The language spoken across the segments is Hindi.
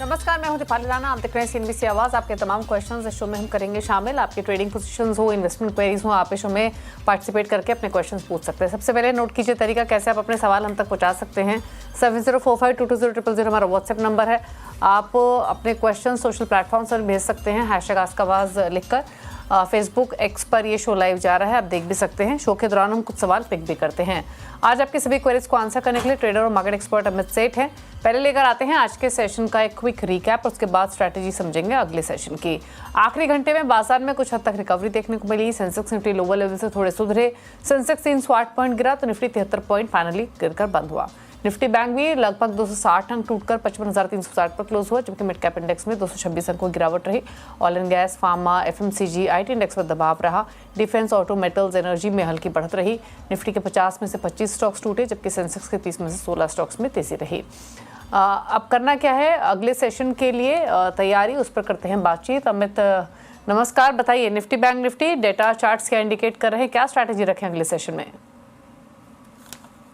नमस्कार, मैं हूं दीपाली राणा। आप देख रहे हैं सीएनबीसी आवाज। आपके तमाम क्वेश्चंस इस शो में हम करेंगे शामिल। आपके ट्रेडिंग पोजीशंस हो, इन्वेस्टमेंट क्वेरीज हो, आप इस शो में पार्टिसिपेट करके अपने क्वेश्चंस पूछ सकते हैं। सबसे पहले नोट कीजिए तरीका कैसे आप अपने सवाल हम तक पहुंचा सकते हैं। 7045220000 हमारा व्हाट्सएप नंबर है। आप अपने क्वेश्चन सोशल प्लेटफॉर्म पर भेज सकते हैं #आस्क-आवाज लिखकर। फेसबुक एक्स पर ये शो लाइव जा रहा है, आप देख भी सकते हैं। शो के दौरान हम कुछ सवाल पिक भी करते हैं। आज आपके सभी क्वेरीज को आंसर करने के लिए ट्रेडर और मार्केट एक्सपर्ट अमित सेठ हैं। पहले लेकर आते हैं आज के सेशन का एक क्विक रिकैप, उसके बाद स्ट्रैटेजी समझेंगे अगले सेशन की। आखिरी घंटे में बाजार में कुछ हद तक रिकवरी देखने को मिली। सेंसेक्स निफ्टी लोअर लेवल से थोड़े सुधरे। सेंसेक्स 308 पॉइंट गिरा तो निफ्टी 73 पॉइंट फाइनली गिरकर बंद हुआ। निफ्टी बैंक भी लगभग 260 अंक टूटकर 55,360 पर क्लोज हुआ, जबकि मिड कैप इंडेक्स में 226 अंकों की गिरावट रही। Oil and gas, pharma, FMCG, IT index पर दबाव रहा। डिफेंस, ऑटो, मेटल्स, एनर्जी में हल्की बढ़त रही। निफ्टी के 50 में से 25 स्टॉक्स टूटे, जबकि सेंसेक्स के 30 में से 16 स्टॉक्स में तेजी रही। अब करना क्या है अगले सेशन के लिए तैयारी, उस पर करते हैं बातचीत। अमित नमस्कार, बताइए Nifty bank Nifty data charts क्या इंडिकेट कर रहे हैं, क्या स्ट्रैटेजी रखें अगले सेशन में?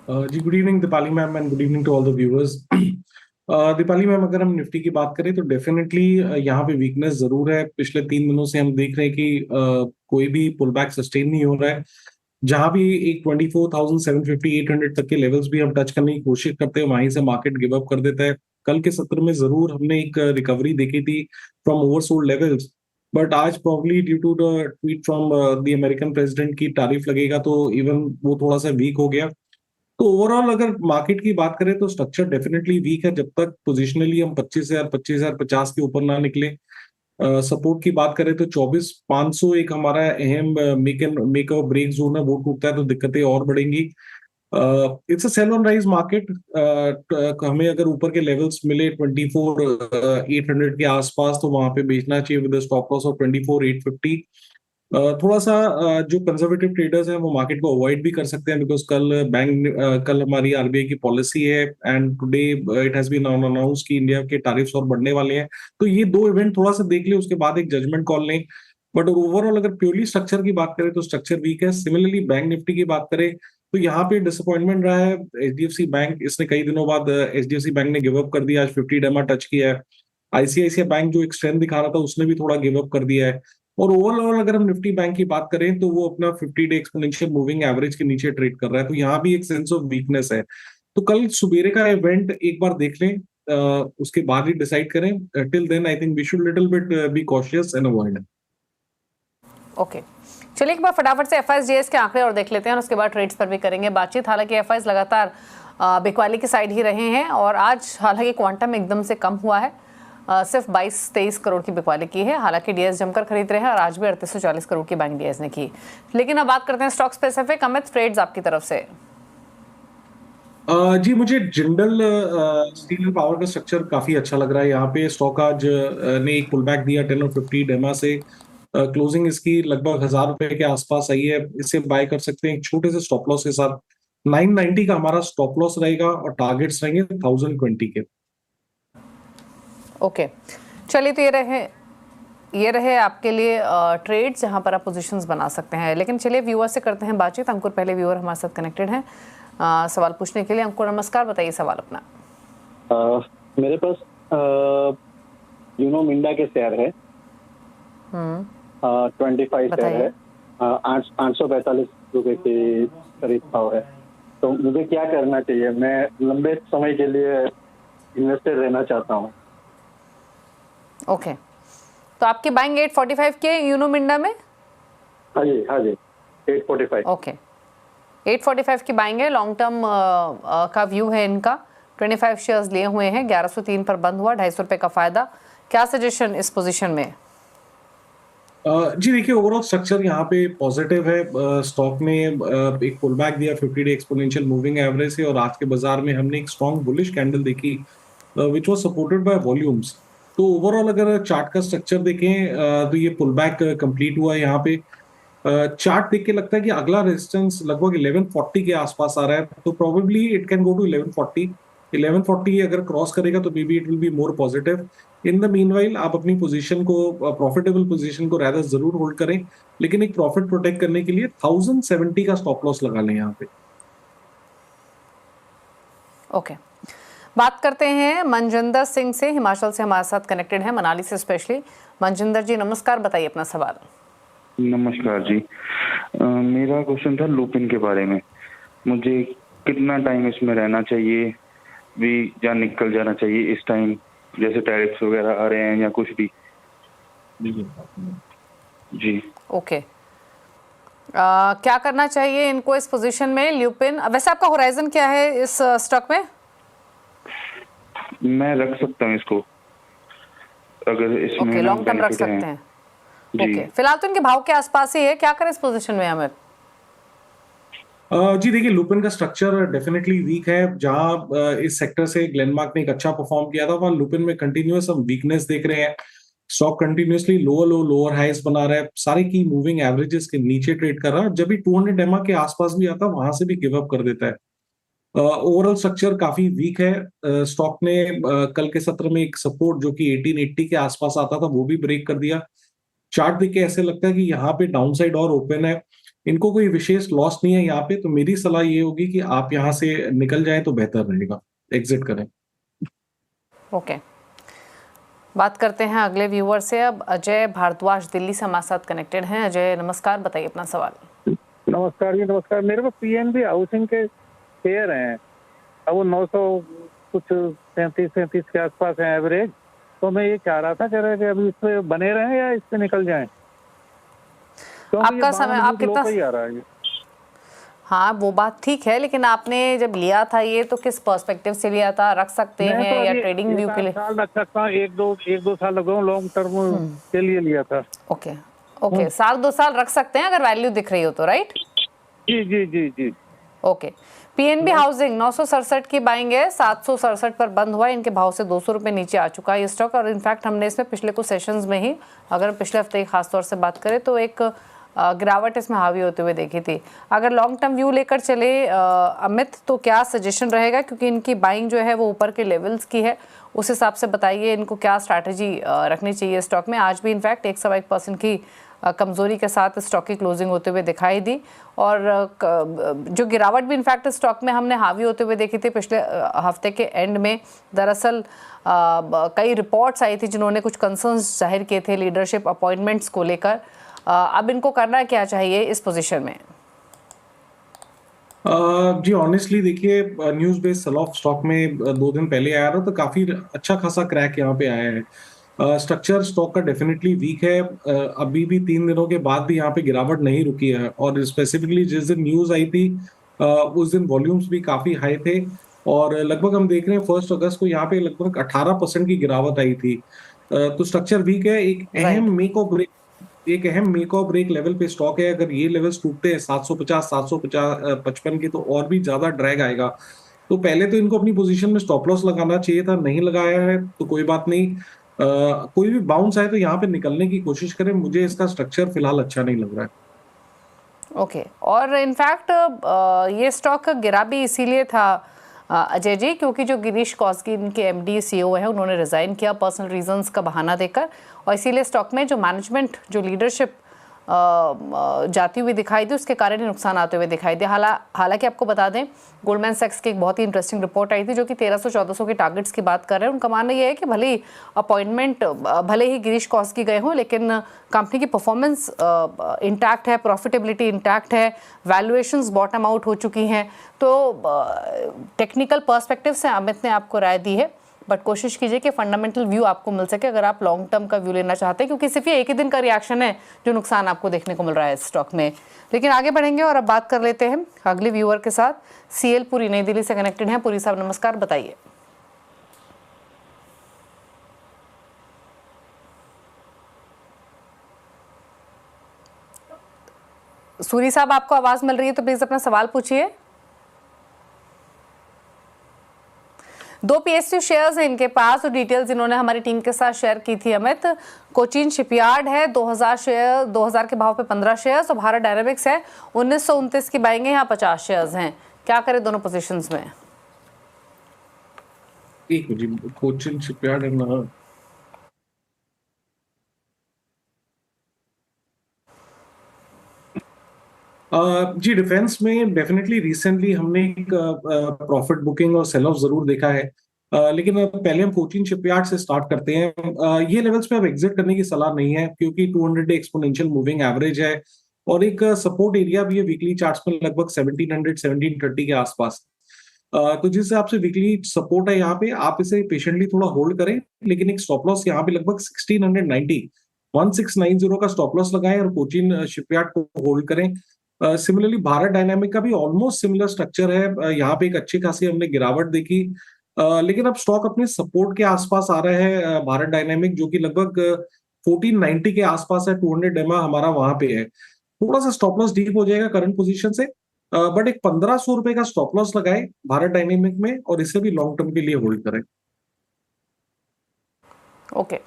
जी good evening Deepali ma'am and good evening to all the viewers. Deepali ma'am, अगर हम निफ्टी की बात करें तो डेफिनेटली यहाँ पे वीकनेस जरूर है। पिछले 3 दिनों से हम देख रहे हैं कि कोई भी पुल बैक सस्टेन नहीं हो रहा है। जहां भी एक 24,750 800 तक के लेवल्स भी हम टच करने की कोशिश करते हैं, वहीं से मार्केट गिव अप कर देता है। कल के सत्र में जरूर हमने एक रिकवरी देखी थी फ्रॉम ओवरसोल्ड लेवल्स, बट आज probably due to the tweet from the American president की तारीफ लगेगा तो इवन वो थोड़ा सा वीक हो गया। तो ओवरऑल अगर मार्केट की बात करें तो स्ट्रक्चर डेफिनेटली वीक है जब तक पोजिशनली हम 25,050 के ऊपर ना निकले। सपोर्ट की बात करें तो 24,500 एक हमारा अहम मेक और ब्रेक जोन है, वो टूटता है तो दिक्कतें और बढ़ेंगी। It's a sell on rise market. हमें अगर ऊपर के लेवल्स मिले 24,800 के आसपास तो वहां पे बेचना चाहिए विद स्टॉप लॉस ऑफ 24,850। थोड़ा सा जो कंजर्वेटिव ट्रेडर्स हैं वो मार्केट को अवॉइड भी कर सकते हैं, बिकॉज कल हमारी आरबीआई की पॉलिसी है and today it has been announce कि इंडिया के टैरिफ्स और बढ़ने वाले हैं। तो ये दो इवेंट थोड़ा सा देख ले, उसके बाद एक जजमेंट कॉल लें। बट ओवरऑल अगर प्योरली स्ट्रक्चर की बात करें तो स्ट्रक्चर वीक है। सिमिलरली बैंक निफ्टी की बात करें तो यहाँ पे डिसअपॉइंटमेंट रहा है एचडीएफसी बैंक। इसने कई दिनों बाद एचडीएफसी बैंक ने गिव अप कर दिया, आज 50 डेमा टच किया है। आईसीआईसीआई बैंक जो एक स्ट्रेंथ दिखा रहा था उसने भी थोड़ा गिव अप कर दिया है। और ओवरऑल अगर हम निफ्टी बैंक की बात करें तो वो अपना 50 डे एक्सपोनेंशियल मूविंग एवरेज के नीचे ट्रेड कर रहा है, तो यहाँ भी एक सेंस ऑफ वीकनेस है। तो कल सुबेरे का इवेंट एक बार देख लें, उसके बाद ही डिसाइड करें। Till then I think we should little bit be cautious and avoid. Okay, चलिए एक बार फटाफट से एफआईएस के आंकड़े और देख लेते हैं और उसके बाद ट्रेड्स पर भी करेंगे बातचीत। हालांकि एफआईएस लगातार बिकवाली की साइड ही रहे हैं और आज हालांकि क्वांटम एकदम से कम हुआ है, सिर्फ 22-23 करोड़ की बिकवाली की है। हालांकि डीएस जमकर खरीद रहे हैं और आज भी 3840 करोड़ की बैंक डीएस ने की। लेकिन अब बात करते हैं स्टॉक स्पेसिफिक। अमित, ट्रेड्स आपकी तरफ से? जी मुझे जिंदल स्टील एंड पावर का स्ट्रक्चर काफी अच्छा लग रहा है। यहाँ पे स्टॉक आज ने एक पुल बैक दिया 10 और 50 डेमा से। क्लोजिंग इसकी लगभग 1,000 रुपए के आसपास आई है। इसे बाय कर सकते हैं एक छोटे से स्टॉप लॉस के साथ। 990 का हमारा स्टॉप लॉस रहेगा और टारगेट्स रहेंगे 1020 के। ओके, चलिए तो ये रहे आपके लिए ट्रेड्स जहां पर आप पोजीशंस बना सकते हैं। लेकिन चलिए व्यूअर से करते हैं बातचीत। अंकुर पहले व्यूअर हमारे साथ कनेक्टेड हैं सवाल पूछने के लिए। अंकुर नमस्कार, बताइए सवाल अपना। मेरे पास यूनो मिंडा के शेयर है, 25 शेयर है, 845 रुपए के करीब भाव है। तो मुझे क्या करना चाहिए? मैं लंबे समय के लिए इन्वेस्टेड रहना चाहता हूँ। ओके, तो आपकी बाइंग 845 के यूनो मिंडा में? हाँ जी 845। ओके, 845 की बाइंग है। लॉन्ग टर्म का व्यू है इनका। 25 शेयर्स लिए हुए हैं, 1103 पर बंद हुआ, 250 रुपए का फायदा। क्या सजेशन इस पोजीशन में? जी देखिए, ओवरऑल स्ट्रक्चर यहाँ पे पॉजिटिव है। स्टॉक ने एक पुल बैक दिया 50 डे एक्सपोनेंशियल मूविंग एवरेज से और आज के बाजार में हमने एक स्ट्रॉन्ग बुलिश कैंडल देखी which was supported by volumes. तो ओवरऑल अगर चार्ट का स्ट्रक्चर देखें तो ये पुल बैक कंप्लीट हुआ है। यहाँ पे चार्ट देख के लगता है कि अगला रेजिस्टेंस लगभग 1140 के आसपास आ रहा है, तो probably it can go to 1140। 1140 अगर क्रॉस करेगा तो maybe it will be more positive. In the meanwhile आप अपनी पोजीशन को, प्रॉफिटेबल पोजीशन को रादर जरूर होल्ड करें, लेकिन एक प्रॉफिट प्रोटेक्ट करने के लिए 1070 का स्टॉप लॉस लगा लें यहाँ पे। ओके, बात करते हैं मनजिंदर सिंह से, हिमाचल से हमारे साथ कनेक्टेड है, मनाली से स्पेशली। मनजिंदर जी नमस्कार, बताइए अपना सवाल। नमस्कार जी। मेरा क्वेश्चन था लुपिन के बारे में। मुझे कितना टाइम इसमें रहना चाहिए भी या निकल जाना चाहिए इस टाइम, जैसे टैरिफ्स वगैरह आ रहे हैं या कुछ भी? जी ओके। क्या करना चाहिए इनको इस पोजीशन में ल्यूपिन? वैसे आपका होराइजन क्या है इस स्टॉक में? मैं रख सकता हूँ इसको अगर इसमें ओके, लॉन्ग टर्म रख benefit है। सकते हैं। जी ओके, फिलहाल तो इनके भाव के आसपास ही है, क्या करें इस पोजीशन में हमें? जी देखिए, लुपिन का स्ट्रक्चर डेफिनेटली वीक है। जहां इस सेक्टर से ग्लेनमार्क ने एक अच्छा परफॉर्म किया था, वहां लुपिन में कंटिन्यूअस हम वीकनेस देख रहे हैं। Stock continuously lower low lower highs बना रहा है, सारे की मूविंग एवरेजेस के नीचे ट्रेड कर रहा है। जब भी 200 एमआ के आसपास भी आता है, वहां से भी गिव अप कर देता है। ओवरऑल स्ट्रक्चर काफी वीक है। स्टॉक ने कल के सत्र में एक सपोर्ट जो कि 1880 के आसपास आता था, वो भी ब्रेक कर दिया। चार्ट देख के ऐसे लगता है कि यहाँ पे डाउनसाइड और ओपन है। इनको कोई विशेष लॉस नहीं है यहाँ पे, तो मेरी सलाह ये होगी कि आप यहाँ से निकल जाएं तो बेहतर रहेगा, एग्जिट करें। ओके, बात करते हैं अगले व्यूअर से। अब अजय भारद्वाज दिल्ली से हमारे साथ कनेक्टेड हैं। अजय नमस्कार, बताइए अपना सवाल। नमस्कार जी, नमस्कार। मेरे पास पीएनबी हाउसिंग के शेयर हैं, अब वो 900 कुछ 37 के आसपास है एवरेज। तो मैं ये चाह रहा था कि अभी इस पे बने रहें या इससे निकल जाएं? तो आपका समय आप कितना ही आ रहा है ये। हाँ, वो बात ठीक है, लेकिन आपने जब लिया था ये तो किस पर्सपेक्टिव से लिया था? रख सकते हैं तो या ट्रेडिंग व्यू के लिए? साल रख सकता हूँ, एक दो साल लगाऊं, लॉन्ग टर्म के लिए लिया था। ओके ओके, साल 2 साल रख सकते हैं अगर वैल्यू दिख रही हो तो, राइट? जी जी जी जी। ओके, पीएनबी हाउसिंग 967 की बाइंग है, 767 पर बंद हुआ है। इनके भाव से 200 रुपये नीचे आ चुका है ये स्टॉक। और इनफैक्ट हमने इसमें पिछले कुछ सेशंस में ही, अगर पिछले हफ्ते की खासतौर से बात करें तो एक गिरावट इसमें हावी होते हुए देखी थी। अगर लॉन्ग टर्म व्यू लेकर चले अमित, तो क्या सजेशन रहेगा? क्योंकि इनकी बाइंग जो है वो ऊपर के लेवल्स की है, उस हिसाब से बताइए इनको क्या स्ट्रैटेजी रखनी चाहिए स्टॉक में। आज भी इनफैक्ट 1.1% की कमजोरी के साथ स्टॉक की क्लोजिंग होते हुए दिखाई दी। और जो गिरावट भी इनफैक्ट स्टॉक में हमने हावी होते हुए देखी थी पिछले हफ्ते के एंड में। दरअसल कई रिपोर्ट्स आई थी जिन्होंने कुछ कंसर्न्स जाहिर किए थे लीडरशिप अपॉइंटमेंट्स को लेकर। अब इनको करना क्या चाहिए इस पोजीशन में? जी ऑनेस्टली देखिए, news based sell off stock में 2 दिन पहले आया था, तो काफी अच्छा खासा क्रैक यहाँ पे आया है। स्ट्रक्चर स्टॉक का डेफिनेटली वीक है। अभी भी 3 दिनों के बाद भी यहाँ पे गिरावट नहीं रुकी है। और स्पेसिफिकली जिस दिन न्यूज आई थी उस दिन वॉल्यूम्स भी काफी हाई थे। और लगभग हम देख रहे हैं 1 अगस्त को यहाँ पे लगभग 18% की गिरावट आई थी। तो स्ट्रक्चर वीक है। एक अहम मेक और ब्रेक लेवल पे स्टॉक है। अगर ये लेवल्स टूटते हैं 750 की, तो और भी ज्यादा ड्रैग आएगा। तो पहले तो इनको अपनी पोजीशन में स्टॉप लॉस लगाना चाहिए था, नहीं लगाया है तो कोई बात नहीं। कोई भी बाउंस आए तो यहाँ पे निकलने की कोशिश करें। मुझे इसका स्ट्रक्चर फिलहाल अच्छा नहीं लग रहा है। ओके, और इनफैक्ट ये स्टॉक गिरा भी इसीलिए था अजय जी, क्योंकि जो गिरीश कौसगी इनके एमडी सीईओ हैं, उन्होंने रिजाइन किया पर्सनल रीजंस का बहाना देकर। और इसीलिए स्टॉक में जो मैनेजमेंट, जो लीडरशिप जाती हुई दिखाई दी, उसके कारण ही नुकसान आते हुए दिखाई दिया। हालांकि आपको बता दें, गोल्डमैन सैक्स की एक बहुत ही इंटरेस्टिंग रिपोर्ट आई थी जो कि 1300-1400 के टारगेट्स की बात कर रहे हैं। उनका मानना यह है कि भले ही अपॉइंटमेंट, भले ही गिरीश कौसगी गए हों, लेकिन कंपनी की परफॉर्मेंस इंटैक्ट है, प्रॉफिटेबिलिटी इंटैक्ट है, वैल्यूएशंस बॉटम आउट हो चुकी हैं। तो टेक्निकल पर्सपेक्टिव से अमित ने आपको राय दी है, बट कोशिश कीजिए कि फंडामेंटल व्यू आपको मिल सके अगर आप लॉन्ग टर्म का व्यू लेना चाहते हैं, क्योंकि सिर्फ ये एक ही दिन का रिएक्शन है जो नुकसान आपको देखने को मिल रहा है इस स्टॉक में। लेकिन आगे बढ़ेंगे और अब बात कर लेते हैं अगले व्यूअर के साथ। सीएल पुरी नई दिल्ली से कनेक्टेड हैं। पुरी साहब नमस्कार, बताइए। सूरी साहब, आपको आवाज मिल रही है तो प्लीज अपना सवाल पूछिए। 2 PSU शेयर्स हैं इनके पास, और डिटेल्स इन्होंने हमारी टीम के साथ शेयर की थी अमित। कोचीन शिपयार्ड है 2000 शेयर, 2000 के भाव पे 15 शेयर्स। और भारत डायनामिक्स है 1929 की बाइंग है, यहाँ 50 शेयर्स हैं। क्या करें दोनों पोजीशंस में? एक मिनट, कोचिन शिपयार्ड है ना? जी डिफेंस में डेफिनेटली रिसेंटली हमने एक प्रॉफिट बुकिंग और सेल ऑफ जरूर देखा है। लेकिन पहले हम कोचीन शिपयार्ड से स्टार्ट करते हैं। ये लेवल्स पे अब एग्जिट करने की सलाह नहीं है, क्योंकि 200 डे एक्सपोनेंशियल मूविंग एवरेज है और एक सपोर्ट एरिया भी है वीकली चार्ट्स में लगभग 1700 1730 के आसपास। तो जिस हिसाब से वीकली सपोर्ट है यहाँ पे, आप इसे पेशेंटली थोड़ा होल्ड करें, लेकिन एक स्टॉप लॉस यहाँ पे लगभग 1690 का स्टॉप लॉस लगाएं और कोचीन शिपयार्ड को होल्ड करें। सिमिलरली भारत डायनामिक का भी ऑलमोस्ट सिमिलर स्ट्रक्चर है। यहाँ पे एक अच्छी खासी हमने गिरावट देखी, लेकिन अब स्टॉक अपने सपोर्ट के आसपास आ रहा है। भारत डायनामिक जो कि लगभग 1490 के आसपास है, 200 एमआ हमारा वहां पे है। थोड़ा सा स्टॉप लॉस डीप हो जाएगा करंट पोजीशन से, बट एक 1500 रुपए का स्टॉप लॉस लगाए भारत डायनेमिक में और इसे भी लॉन्ग टर्म के लिए होल्ड करें। ओके,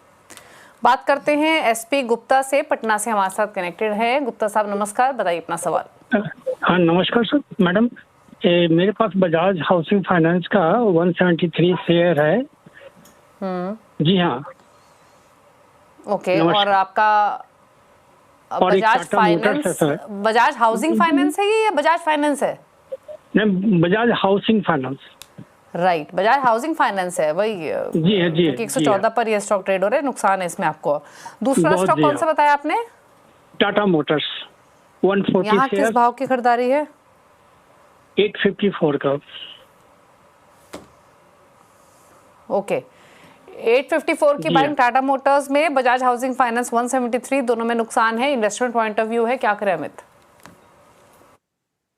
बात करते हैं एसपी गुप्ता से, पटना से हमारे साथ कनेक्टेड है। गुप्ता साहब नमस्कार, बताइए अपना सवाल। हाँ नमस्कार सर। मैडम मेरे पास बजाज हाउसिंग फाइनेंस का 173 शेयर है। जी हाँ। ओके, और आपका Bajaj finance, Bajaj housing finance है ये या बजाज फाइनेंस है? नहीं, Bajaj housing finance. Right, Bajaj housing finance है, वही जी है जी। 114 पर ये स्टॉक ट्रेड हो रहा है, नुकसान है इसमें आपको। दूसरा स्टॉक कौन सा बताया आपने? टाटा मोटर्स 140 यहाँ किस भाव की खरीदारी है? 854 का। ओके, 854 की बाइंग टाटा मोटर्स में, बजाज हाउसिंग फाइनेंस 173, दोनों में नुकसान है। इन्वेस्टमेंट पॉइंट ऑफ व्यू है, क्या करें अमित?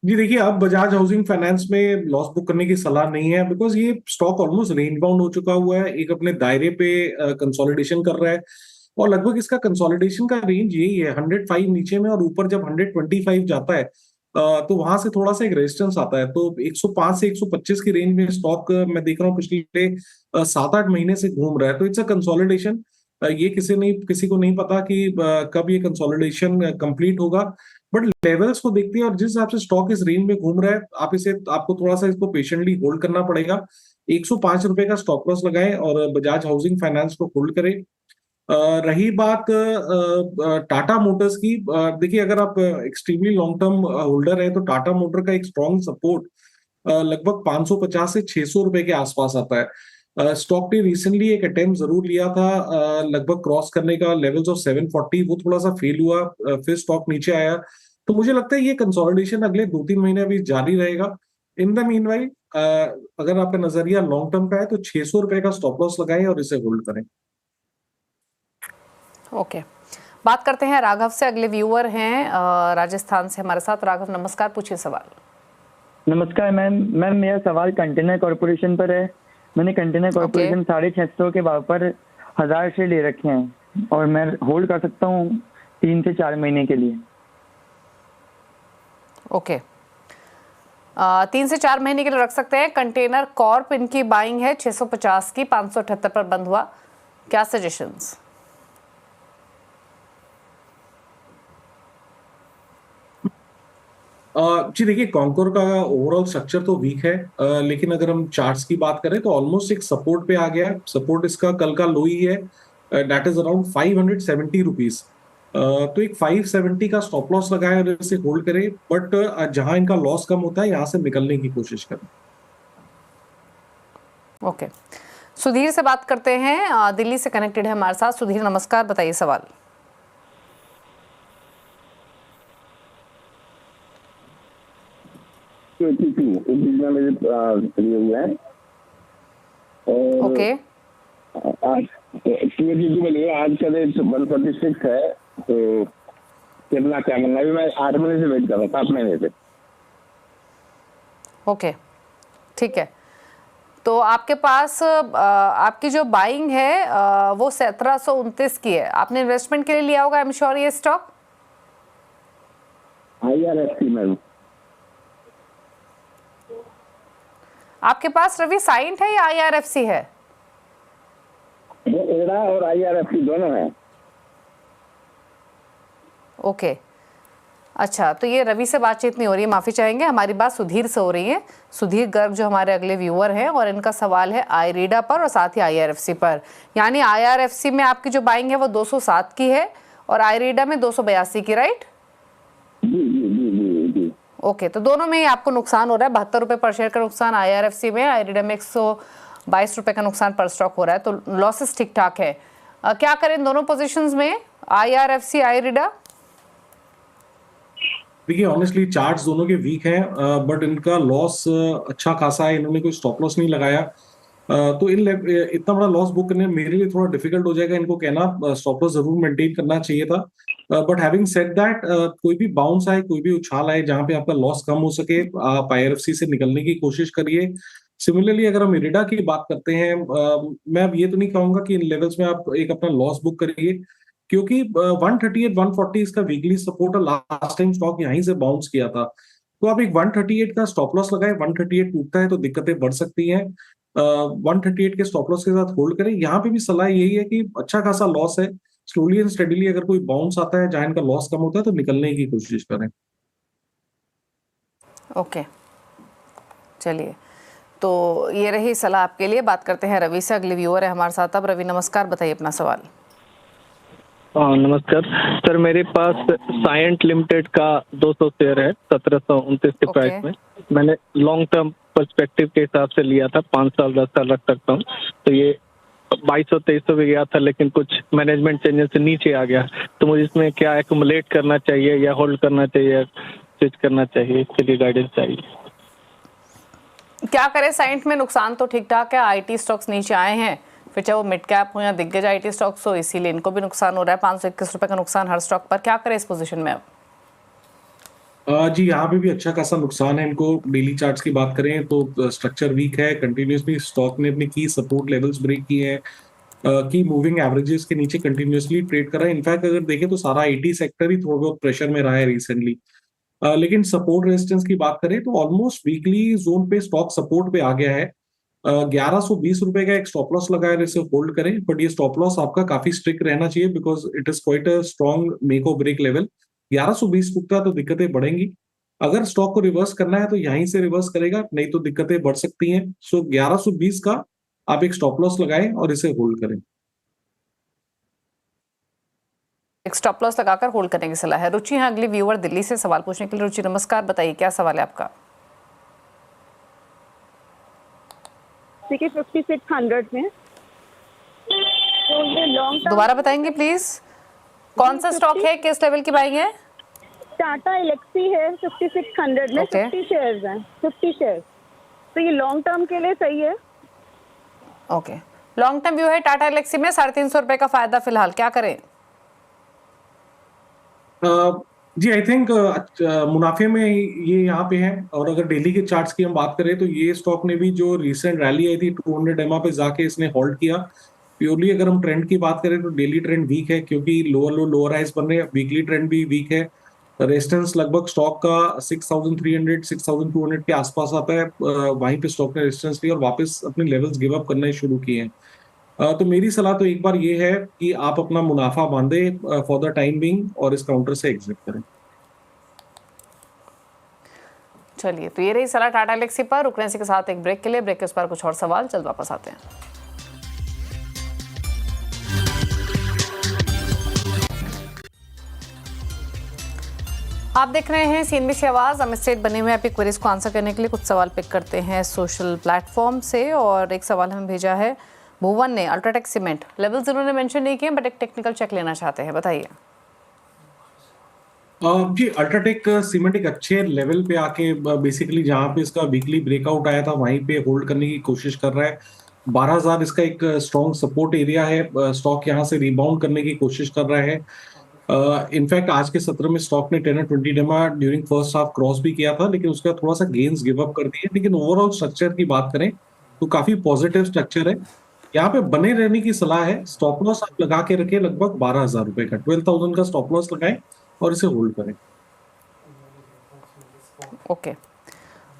जी देखिए, अब बजाज हाउसिंग फाइनेंस में लॉस बुक करने की सलाह नहीं है, बिकॉज ये स्टॉक ऑलमोस्ट रेंज बाउंड हो चुका हुआ है, एक अपने दायरे पे कंसोलिडेशन कर रहा है और लगभग इसका कंसोलिडेशन का रेंज यही है 105 नीचे में, और ऊपर जब 125 जाता है तो वहां से थोड़ा सा एक रेजिस्टेंस आता है। तो 105 से 125 की रेंज में स्टॉक मैं देख रहा हूँ पिछले 7-8 महीने से घूम रहा है। तो इट्स अ कंसोलिडेशन। ये किसी को नहीं पता कि कब ये कंसोलिडेशन कंप्लीट होगा, बट लेवल्स को देखते हैं और जिस हिसाब से स्टॉक इस रेंज में घूम रहा है, आपको थोड़ा सा इसको पेशेंटली होल्ड करना पड़ेगा। 105 रुपए का स्टॉप लॉस लगाएं और बजाज हाउसिंग फाइनेंस को होल्ड करें। रही बात टाटा मोटर्स की, देखिए अगर आप एक्सट्रीमली लॉन्ग टर्म होल्डर है तो टाटा मोटर का एक स्ट्रॉन्ग सपोर्ट लगभग 550 से 600 रुपए के आसपास आता है। स्टॉक ने रिसेंटली एक अटेम्प्ट जरूर लिया था लगभग क्रॉस करने का लेवल्स ऑफ 740, वो थोड़ा सा फेल हुआ, फिर स्टॉक नीचे आया। तो मुझे लगता है ये कंसोलिडेशन अगले 2-3 महीने अभी जारी रहेगा। इन द मीनवाइल अगर आपका नजरिया लॉन्ग टर्म का है तो 600 रुपए का स्टॉप लॉस लगाएं और इसे होल्ड करें। ओके, बात करते हैं राघव से, अगले व्यूअर हैं राजस्थान से हमारे साथ। राघव नमस्कार, पूछिए सवाल। नमस्कार मैम। मेरा सवाल कंटेनर कॉर्पोरेशन पर है। मैंने कंटेनर कॉर्पोरेशन 650 के भाव पर 1000 शेयर ले रखे हैं और मैं होल्ड कर सकता हूँ 3 से 4 महीने के लिए। ओके, 3 से 4 महीने के लिए रख सकते हैं। कंटेनर कॉर्प, इनकी बाइंग है 650 की, 578 पर बंद हुआ, क्या सजेशंस? जी देखिए, कॉन्कोर का ओवरऑल स्ट्रक्चर तो वीक है, लेकिन अगर हम चार्ट्स की बात करें तो ऑलमोस्ट एक सपोर्ट पे आ गया है। सपोर्ट इसका कल का लो ही है, दैट इज अराउंड 570 रुपीज। तो एक 570 का स्टॉप लॉस लगाए और इसे होल्ड करें, बट जहां इनका लॉस कम होता है यहां से निकलने की कोशिश करें। ओके, सुधीर से बात करते हैं, दिल्ली से कनेक्टेड है हमारे साथ। सुधीर नमस्कार, बताइए सवाल। ओके, आज का रेट 146 है, तो कितना क्या मिलना? अभी मैं 8 महीने से वेट कर रहा था, 7 महीने से। ओके, ठीक है। तो आपके पास आपकी जो बाइंग है वो 1729 की है, आपने इन्वेस्टमेंट के लिए लिया होगा आई एम श्योर ये स्टॉक? IRFC ma'am. आपके पास रवि साइंट है या IRFC है? एडा और IRFC दोनों है। ओके, अच्छा, तो ये रवि से बातचीत नहीं हो रही है, माफ़ी चाहेंगे, हमारी बात सुधीर से हो रही है। सुधीर गर्ग जो हमारे अगले व्यूअर हैं, और इनका सवाल है आईरीडा पर और साथ ही IRFC पर। यानी IRFC में आपकी जो बाइंग है वो 207 की है और आईरीडा में 282 की, राइट? ओके, तो दोनों में ही आपको नुकसान हो रहा है, 72 रुपये पर शेयर का नुकसान IRFC में, आईरीडा में ₹22 का नुकसान पर स्टॉक हो रहा है, तो लॉसेस ठीक ठाक है। क्या करें इन दोनों पोजीशंस में, IRFC, IRIDA? देखिए ऑनेस्टली चार्ट्स दोनों के वीक हैं, बट इनका लॉस अच्छा खासा है, इन्होंने कोई स्टॉप लॉस नहीं लगाया, तो इतना बड़ा लॉस बुक करने मेरे लिए थोड़ा डिफिकल्ट हो जाएगा इनको कहना। स्टॉप लॉस जरूर मेंटेन करना चाहिए था, बट हैविंग सेड दैट कोई भी बाउंस आए, कोई भी उछाल आए जहां पे आपका लॉस कम हो सके, आप IRFC से निकलने की कोशिश करिए। सिमिलरली अगर हम इरिडा की बात करते हैं, मैं अब ये तो नहीं कहूंगा कि इन लेवल्स में आप एक अपना लॉस बुक करिए, क्योंकि 138 140 इसका वीकली सपोर्ट और लास्ट टाइम स्टॉक यहीं से बाउंस किया था, तो आप एक 138 का स्टॉप लॉस लगाए, 138 टूटता है तो दिक्कतें बढ़ सकती हैं। 138 के स्टॉप लॉस के साथ होल्ड करें। यहाँ पे भी सलाह यही है कि अच्छा खासा लॉस है, स्लोली एंड स्टेडीली अगर कोई बाउंस आता है जहां इनका लॉस कम होता है तो निकलने की कोशिश करें। ओके, चलिए, तो ये रही सलाह आपके लिए। बात करते हैं रवि से, अगले व्यूअर है हमारे साथ। अब रवि नमस्कार, बताइए अपना सवाल। नमस्कार सर, मेरे पास साइंट लिमिटेड का 200 शेयर है 1729 के प्राइस में। मैंने लॉन्ग टर्म पर्सपेक्टिव के हिसाब से लिया था, 5 साल 10 साल रख सकता हूँ, तो ये 2200-2300 भी गया था, लेकिन कुछ मैनेजमेंट चेंजेस से नीचे आ गया, तो मुझे इसमें क्या एक्युमुलेट करना चाहिए या होल्ड करना चाहिए, स्विच करना चाहिए, इसके लिए गाइडेंस चाहिए। क्या करें, साइंट में नुकसान तो ठीक ठाक है, IT स्टॉक्स नीचे आए हैं, फिर चाहे वो मिड कैप हो या दिग्गज IT स्टॉक्स हो, इसीलिए इनको भी नुकसान हो रहा है। ₹521 का नुकसान हर स्टॉक पर। क्या करें इस पोजीशन में अब? जी यहाँ पे भी अच्छा खासा नुकसान है इनको। डेली चार्ट्स की बात करें तो स्ट्रक्चर वीक है, कंटिन्यूसली स्टॉक ने अपनी की सपोर्ट लेवल्स ब्रेक किए हैं, की मूविंग एवरेजेस के नीचे कंटिन्यूसली ट्रेड कर रहा है। इनफैक्ट अगर देखें तो सारा IT सेक्टर ही थोड़ा बहुत प्रेशर में रहा है रिसेंटली, लेकिन सपोर्ट रेजिस्टेंस की बात करें तो ऑलमोस्ट वीकली जोन पे स्टॉक सपोर्ट पे आ गया है। 1120 रुपए का एक स्टॉप लॉस लगाया है, इसे होल्ड करें, बट ये स्टॉप लॉस आपका काफी स्ट्रिक्ट रहना चाहिए because it is quite a strong make और ब्रेक लेवल। 1120 टूटता है तो दिक्कतें बढ़ेंगी। अगर स्टॉक को रिवर्स करना है तो यहीं से रिवर्स करेगा, नहीं तो दिक्कतें बढ़ सकती हैं। सो 1120 का आप एक स्टॉप लॉस लगाएं और इसे होल्ड करें। एक स्टॉप लॉस लगाकर होल्ड करने की सलाह है। रुचि है अगली व्यूअर दिल्ली से सवाल पूछने के लिए। रुचि नमस्कार, बताइए क्या सवाल है आपका? 5600 में, तो ये लॉन्ग दोबारा बताएंगे प्लीज, कौन सा स्टॉक है, किस लेवल की बाइंग है? टाटा एलेक्सी है 5600 में, 50 शेयर्स हैं, 50 शेयर्स, तो ये लॉन्ग टर्म के लिए सही है? ओके, लॉन्ग टर्म व्यू है टाटा एलेक्सी में, ₹350 का फायदा फिलहाल, क्या करें? जी आई थिंक मुनाफे में ये यहाँ पे है, और अगर डेली के चार्ट्स की हम बात करें तो ये स्टॉक ने भी जो रिसेंट रैली आई थी 200 EMA पे जाके इसने होल्ड किया। प्योरली अगर हम ट्रेंड की बात करें तो डेली ट्रेंड वीक है, क्योंकि लोअर लो लोअर हाइज बन रहे हैं। वीकली ट्रेंड भी वीक है। रेजिस्टेंस लगभग स्टॉक का 6300 6200 के आसपास आता है, वहीं पे स्टॉक ने रेजिस्टेंस लिया और वापस अपने लेवल्स गिव अप करने शुरू किए हैं। तो मेरी सलाह तो एक बार ये है कि आप अपना मुनाफा बांधे फॉर द टाइम बीइंग और इस काउंटर से एग्जिट करें। चलिए, तो ये रही सलाह टाटा एलेक्सी पर। रुकने के साथ एक ब्रेक के लिए, ब्रेक के उस पर कुछ और सवाल, जल्द वापस आते हैं। आप देख रहे हैं CNBC आवाज। अमित सेठ बने हुए आपकी क्वेरीज को आंसर करने के लिए कुछ सवाल पिक करते हैं सोशल प्लेटफॉर्म से। और एक सवाल हमें भेजा है भुवन ने, अल्ट्राटेक सीमेंट, लेवल्स उन्होंने मेंशन नहीं किए, बट एक टेक्निकल चेक लेना चाहते हैं, बताइए। जी अल्ट्राटेक सीमेंट एक अच्छे लेवल पे आके बेसिकली जहां पे इसका वीकली ब्रेकआउट आया था वहीं पे होल्ड करने की कोशिश कर रहा है। 12,000 इसका एक स्ट्रॉन्ग सपोर्ट एरिया है। स्टॉक यहां से रिबाउंड करने की कोशिश कर रहा है। इनफैक्ट आज के सत्र में स्टॉक ने 10 और 20 EMA during first half cross भी किया था, लेकिन उसका थोड़ा सा गेन्स गिव अप कर दिए। लेकिन ओवरऑल स्ट्रक्चर की बात करें तो काफी पॉजिटिव स्ट्रक्चर है। यहाँ पे बने रहने की सलाह है। स्टॉप लॉस आप लगा के रखे लगभग 12,000 रुपए का, 12,000 का स्टॉप लॉस लगाएं और इसे होल्ड करें। ओके,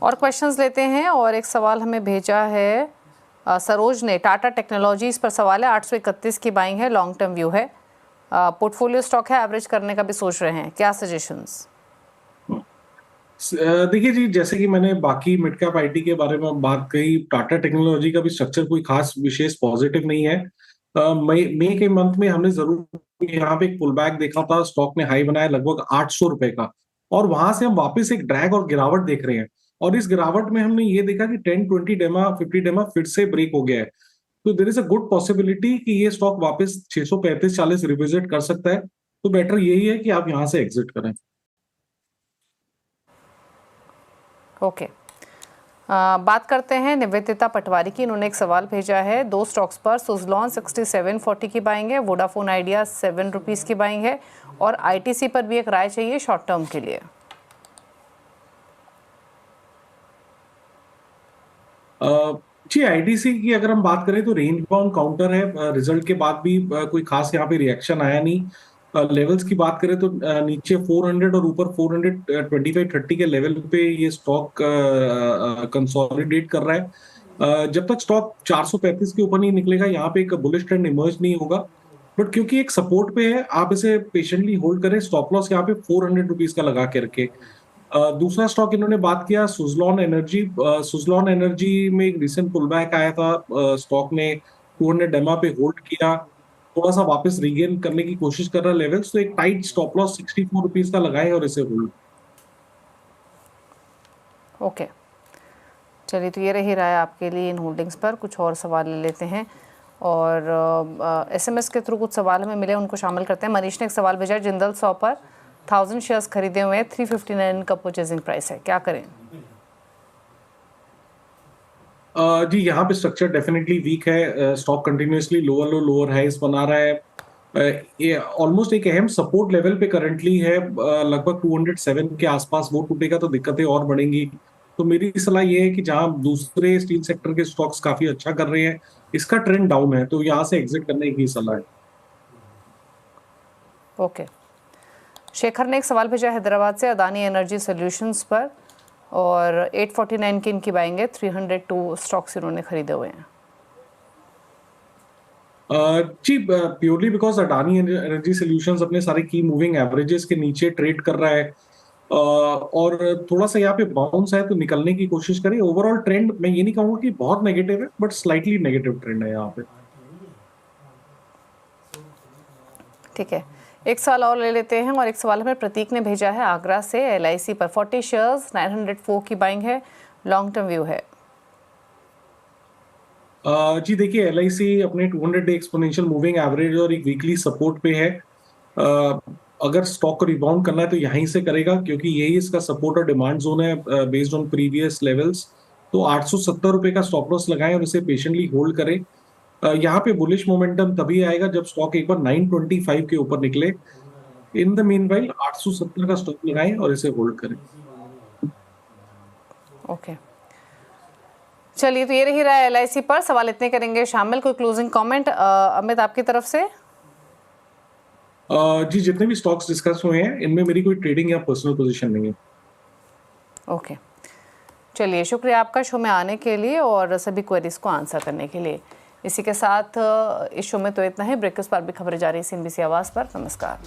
और क्वेश्चंस लेते हैं। और एक सवाल हमें भेजा है सरोज ने, टाटा टेक्नोलॉजीज पर सवाल है। 831 की बाइंग है, लॉन्ग टर्म व्यू है, पोर्टफोलियो स्टॉक है, एवरेज करने का भी सोच रहे हैं, क्या सजेशंस? देखिए जी, जैसे कि मैंने बाकी मिड कैप IT के बारे में बात कही, टाटा टेक्नोलॉजी का भी स्ट्रक्चर कोई खास विशेष पॉजिटिव नहीं है। मई के मंथ में हमने जरूर यहाँ पे एक पुल बैक देखा था। स्टॉक ने हाई बनाया लगभग 800 रुपए का, और वहां से हम वापस एक ड्रैग और गिरावट देख रहे हैं। और इस गिरावट में हमने ये देखा कि 10, 20 डेमा, 50 डेमा फिर से ब्रेक हो गया है। तो there is a good possibility कि ये स्टॉक वापस 635-40 रिविजिट कर सकता है। तो बेटर यही है कि आप यहां से एग्जिट करें। ओके, बात करते हैं निवेदिता पटवारी की। इन्होंने एक सवाल भेजा है, 2 स्टॉक्स पर सुजलॉन 6740 की बाइंग है, वोडाफोन आइडिया 7 रुपीज़ की बाइंग है और आईटीसी पर भी एक राय चाहिए शॉर्ट टर्म के लिए। जी, आईटीसी की अगर हम बात करें तो रेंज बाउंड काउंटर है। रिजल्ट के बाद भी कोई खास यहाँ पे रिएक्शन आया नहीं। लेवल्स की बात करें तो नीचे 400 और ऊपर 425-30 के लेवल पे ये स्टॉक कंसोलिडेट कर रहा है। जब तक स्टॉक 435 के ऊपर नहीं निकलेगा, यहाँ पे एक बुलिश ट्रेंड इमर्ज नहीं होगा। बट क्योंकि एक सपोर्ट पे है, आप इसे पेशेंटली होल्ड करें। स्टॉप लॉस यहाँ पे 400 रुपीज का लगा के रखे। दूसरा स्टॉक इन्होंने बात किया सुजलॉन एनर्जी। सुजलॉन एनर्जी में एक रिसेंट पुलबैक आया था। स्टॉक ने 200 डेमा पे होल्ड किया, थोड़ा सा वापस रिगेन करने की कोशिश कर रहा है लेवल्स। तो एक टाइट स्टॉप लॉस 64 रुपीज का लगाए और इसे होल्ड। ओके, चलिए, तो ये रही राय आपके लिए इन होल्डिंग्स पर। कुछ और सवाल ले लेते हैं और एसएमएस के थ्रू कुछ सवाल हमें मिले, उनको शामिल करते हैं। मनीष ने एक सवाल भेजा है, जिंदल 100 पर 1000 शेयर्स खरीदे हुए हैं, 359 का परचेजिंग प्राइस है, क्या करें? जी, यहाँ पे स्ट्रक्चर डेफिनेटली वीक है। स्टॉक कंटिन्यूअसली लोअर हाइस बना रहा है। ये ऑलमोस्ट एक अहम सपोर्ट लेवल पे करंटली है, लगभग 207 के आसपास। वो टूटेगा तो दिक्कतें और बढ़ेंगी। तो मेरी सलाह ये है कि जहां दूसरे स्टील सेक्टर के स्टॉक्स काफी अच्छा कर रहे हैं, इसका ट्रेंड डाउन है, तो यहाँ से एग्जिट करने की सलाह है। ओके, शेखर ने एक सवाल भेजा हैदराबाद से, अदानी एनर्जी सॉल्यूशंस पर, और 849 की इनकी बाइंग है, 302 स्टॉक्स इन्होंने खरीदे हुए हैं। जी, purely because Adani energy solutions अपने सारे की मूविंग एवरेजेस के नीचे ट्रेड कर रहा है और थोड़ा सा यहाँ पे बाउंस है, तो निकलने की कोशिश करें। ओवरऑल ट्रेंड मैं ये नहीं कहूंगा कि बहुत नेगेटिव है, बट स्लाइटली नेगेटिव ट्रेंड है यहाँ पे। ठीक है, एक सवाल और ले लेते हैं, और एक सवाल हमें प्रतीक ने भेजा है आगरा से। LIC पर 40 शेयर्स 904 की बाइंग है, लॉन्ग टर्म व्यू है। जी देखिए, LIC अपने 200 डे एक्सपोनेंशियल मूविंग एवरेज और एक वीकली सपोर्ट पे है। अगर स्टॉक को रिबाउंड करना है तो यहीं से करेगा, क्योंकि यही इसका सपोर्ट और डिमांड जोन है बेस्ड ऑन प्रीवियस लेवल्स। तो 870 रुपए का स्टॉप लॉस लगाएं और इसे पेशेंटली होल्ड करें। यहाँ पे बुलिश मोमेंटम तभी आएगा जब स्टॉक एक बार 925 के ऊपर निकले। इन द मीनवाइल 870 का स्टॉप लगाएं और इसे होल्ड करें। ओके, चलिए, तो ये रही रहा है LIC पर। सवाल इतने करेंगे शामिल। कोई क्लोजिंग कमेंट अमित आपकी तरफ से? जी, जितने भी स्टॉक्स डिस्कस हुए हैं इनमें मेरी कोई ट्रेडिंग या पर्सनल पोजीशन नहीं है। ओके, चलिए, शुक्रिया आपका शो में आने के लिए और सभी क्वेरीज को आंसर करने के लिए। इसी के साथ इस शो में तो इतना ही। ब्रेकफास्ट पर भी खबरें जारी CNBC आवाज़ पर। नमस्कार।